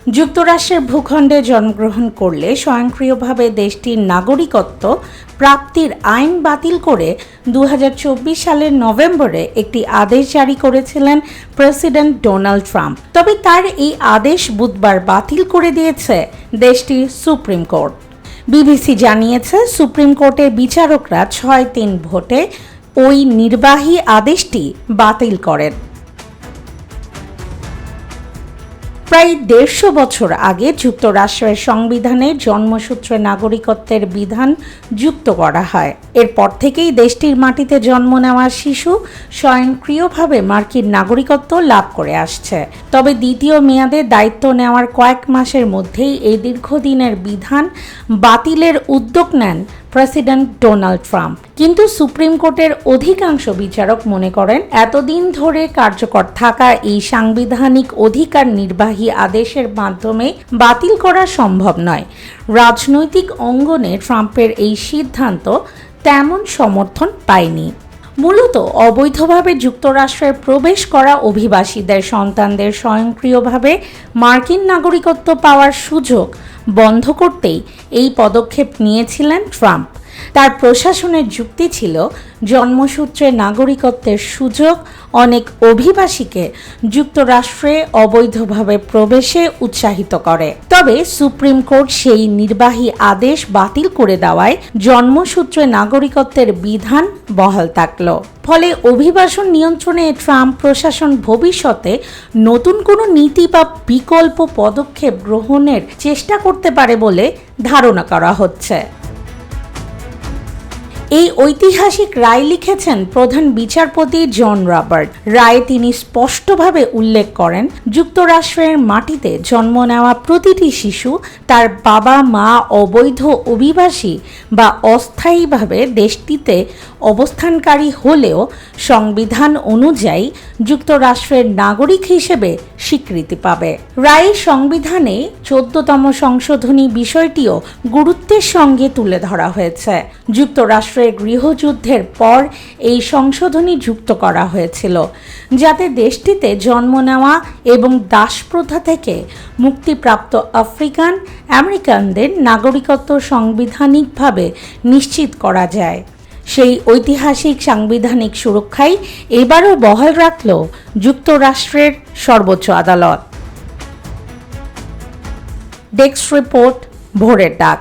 যুক্তরাষ্ট্রের ভূখণ্ডে জন্মগ্রহণ করলে স্বয়ংক্রিয়ভাবে দেশটির নাগরিকত্ব প্রাপ্তির আইন বাতিল করে 2024 সালের নভেম্বরে একটি আদেশ জারি করেছিলেন প্রেসিডেন্ট ডোনাল্ড ট্রাম্প। তবে তার এই আদেশ বুধবার বাতিল করে দিয়েছে দেশটির সুপ্রিম কোর্ট। বিবিসি জানিয়েছে, সুপ্রিম কোর্টের বিচারকরা 6-3 ভোটে ওই নির্বাহী আদেশটি বাতিল করেন। প্রায় 150 বছর আগে যুক্তরাষ্ট্রের সংবিধানে জন্মসূত্রে নাগরিকত্বের বিধান যুক্ত করা হয়। এরপর থেকেই দেশটির মাটিতে জন্ম নেওয়া শিশু স্বয়ংক্রিয়ভাবে মার্কিন নাগরিকত্ব লাভ করে আসছে। তবে দ্বিতীয় মেয়াদে দায়িত্ব নেওয়ার কয়েক মাসের মধ্যেই এই দীর্ঘদিনের বিধান বাতিলের উদ্যোগ নেন প্রেসিডেন্ট ডোনাল্ড ট্রাম্প। কিন্তু সুপ্রিম কোর্টের অধিকাংশ বিচারক মনে করেন, এতদিন ধরে কার্যকর থাকা এই সাংবিধানিক অধিকার নির্বাহী আদেশের মাধ্যমে বাতিল করা সম্ভব নয়। রাজনৈতিক অঙ্গনে ট্রাম্পের এই সিদ্ধান্ত তেমন সমর্থন পায়নি। মূলত অবৈধভাবে যুক্তরাষ্ট্রে প্রবেশ করা অভিবাসীদের সন্তানদের স্বয়ংক্রিয়ভাবে মার্কিন নাগরিকত্ব পাওয়ার সুযোগ বন্ধ করতেই এই পদক্ষেপ নিয়েছিলেন ট্রাম্প। তার প্রশাসনের যুক্তি ছিল, জন্মসূত্রে নাগরিকত্বের সুযোগ অনেক অভিবাসীকে যুক্তরাষ্ট্রে অবৈধভাবে প্রবেশে উৎসাহিত করে। তবে সুপ্রিম কোর্ট সেই নির্বাহী আদেশ বাতিল করে দেওয়ায় জন্মসূত্রে নাগরিকত্বের বিধান বহাল থাকল। ফলে অভিবাসন নিয়ন্ত্রণে ট্রাম্প প্রশাসন ভবিষ্যতে নতুন কোনো নীতি বা বিকল্প পদক্ষেপ গ্রহণের চেষ্টা করতে পারে বলে ধারণা করা হচ্ছে। এই ঐতিহাসিক রায় লিখেছেন প্রধান বিচারপতি জন রবার্ট। রায়ে তিনি স্পষ্টভাবে উল্লেখ করেন, যুক্তরাষ্ট্রের মাটিতে জন্ম নেওয়া প্রতিটি শিশু তার বাবা মা অবৈধ অভিবাসী বা অস্থায়ীভাবে দেশটিতে অবস্থানকারী হলেও সংবিধান অনুযায়ী যুক্তরাষ্ট্রের নাগরিক হিসেবে স্বীকৃতি পাবে। রায়ে সংবিধানে 14তম সংশোধনী বিষয়টিও গুরুত্বের সঙ্গে তুলে ধরা হয়েছে। যুক্তরাষ্ট্রের গৃহযুদ্ধের পর এই সংশোধনী যুক্ত করা হয়েছিল, যাতে দেশটিতে জন্ম নেওয়া এবং দাসপ্রথা থেকে মুক্তিপ্রাপ্ত আফ্রিকান আমেরিকানদের নাগরিকত্ব সাংবিধানিকভাবে নিশ্চিত করা যায়। সেই ঐতিহাসিক সাংবিধানিক সুরক্ষাই এবারও বহাল রাখল যুক্তরাষ্ট্রের সর্বোচ্চ আদালত। ডেস্ক রিপোর্ট, ভোরের ডাক।